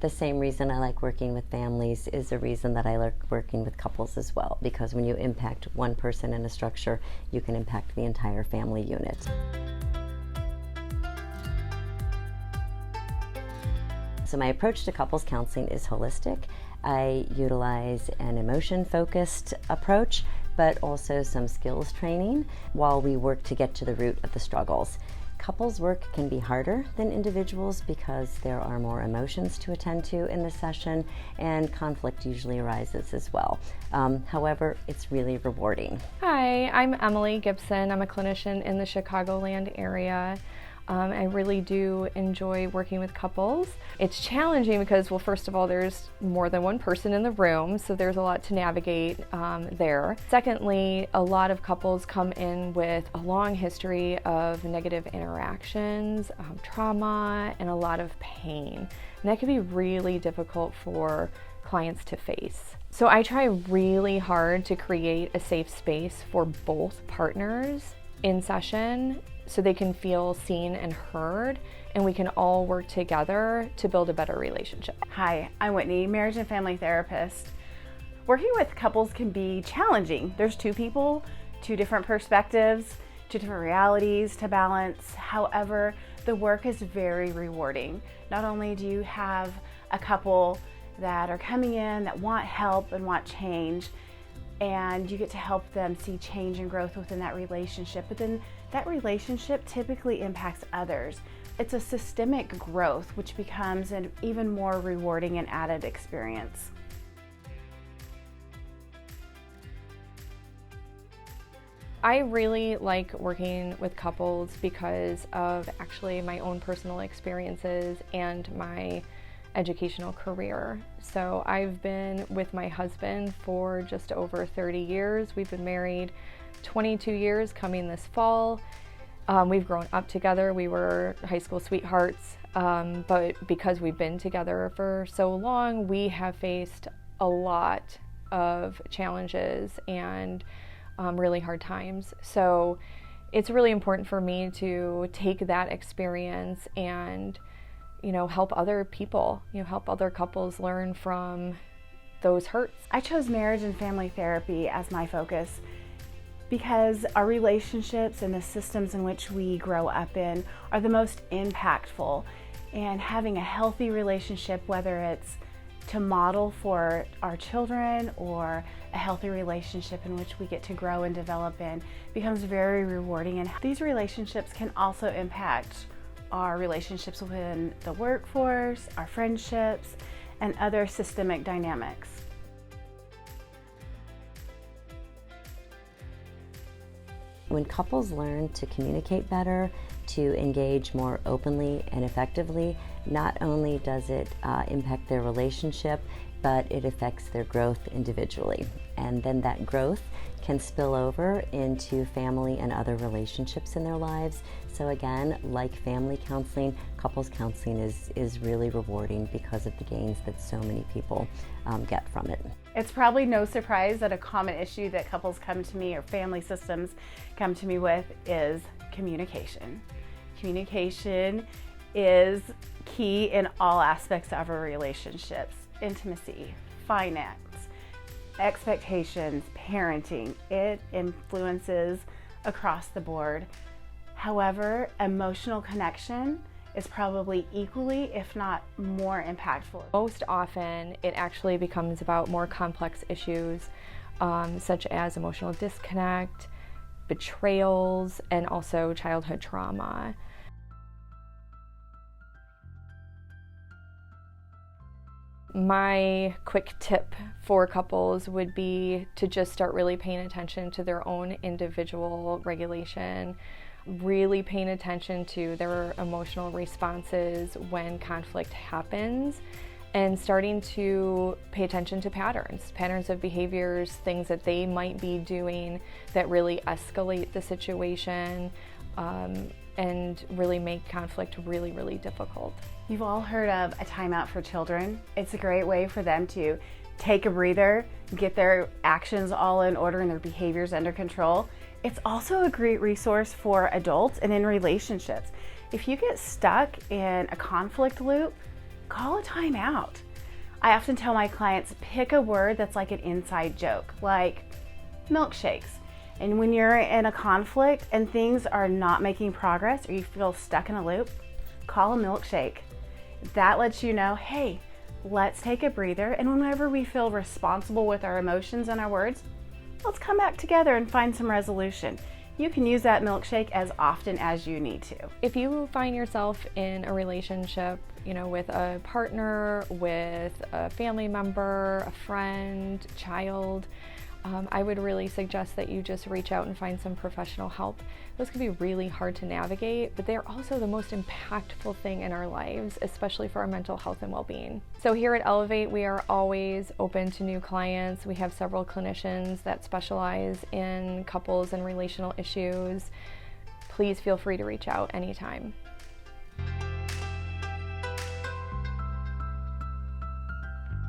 The same reason I like working with families is the reason that I like working with couples as well, because when you impact one person in a structure, you can impact the entire family unit. So my approach to couples counseling is holistic. I utilize an emotion-focused approach, but also some skills training while we work to get to the root of the struggles. Couples work can be harder than individuals because there are more emotions to attend to in the session, and conflict usually arises as well. However, it's really rewarding. Hi, I'm Emily Gibson. I'm a clinician in the Chicagoland area. I really do enjoy working with couples. It's challenging because, well, first of all, there's more than one person in the room, so there's a lot to navigate there. Secondly, a lot of couples come in with a long history of negative interactions, trauma, and a lot of pain. And that can be really difficult for clients to face. So I try really hard to create a safe space for both partners in session, so they can feel seen and heard, and we can all work together to build a better relationship. Hi, I'm Whitney, marriage and family therapist. Working with couples can be challenging. There's two people, two different perspectives, two different realities to balance. However, the work is very rewarding. Not only do you have a couple that are coming in that want help and want change, and you get to help them see change and growth within that relationship, but then that relationship typically impacts others. It's a systemic growth, which becomes an even more rewarding and added experience. I really like working with couples because of actually my own personal experiences and my educational career. So I've been with my husband for just over 30 years. We've been married 22 years coming this fall. We've grown up together. We were high school sweethearts, but because we've been together for so long, we have faced a lot of challenges and really hard times. So it's really important for me to take that experience and help other people, help other couples learn from those hurts. I chose marriage and family therapy as my focus because our relationships and the systems in which we grow up in are the most impactful. And having a healthy relationship, whether it's to model for our children or a healthy relationship in which we get to grow and develop in, becomes very rewarding. And these relationships can also impact our relationships within the workforce, our friendships, and other systemic dynamics. When couples learn to communicate better, to engage more openly and effectively, not only does it impact their relationship, but it affects their growth individually. And then that growth can spill over into family and other relationships in their lives. So again, like family counseling, couples counseling is really rewarding because of the gains that so many people get from it. It's probably no surprise that a common issue that couples come to me or family systems come to me with is communication. Communication is key in all aspects of our relationships: intimacy, finance, expectations, parenting. It influences across the board. However, emotional connection is probably equally, if not more, impactful. Most often, it actually becomes about more complex issues, such as emotional disconnect, betrayals, and also childhood trauma. My quick tip for couples would be to just start really paying attention to their own individual regulation, really paying attention to their emotional responses when conflict happens, and starting to pay attention to patterns of behaviors, things that they might be doing that really escalate the situation and really make conflict really, really difficult. You've all heard of a timeout for children. It's a great way for them to take a breather, get their actions all in order and their behaviors under control. It's also a great resource for adults and in relationships. If you get stuck in a conflict loop, call a timeout. I often tell my clients, pick a word that's like an inside joke, like milkshakes. And when you're in a conflict and things are not making progress or you feel stuck in a loop, call a milkshake. That lets you know, hey, let's take a breather. And whenever we feel responsible with our emotions and our words, let's come back together and find some resolution. You can use that milkshake as often as you need to. If you find yourself in a relationship, with a partner, with a family member, a friend, child, I would really suggest that you just reach out and find some professional help. Those can be really hard to navigate, but they're also the most impactful thing in our lives, especially for our mental health and well-being. So here at Elevate, we are always open to new clients. We have several clinicians that specialize in couples and relational issues. Please feel free to reach out anytime.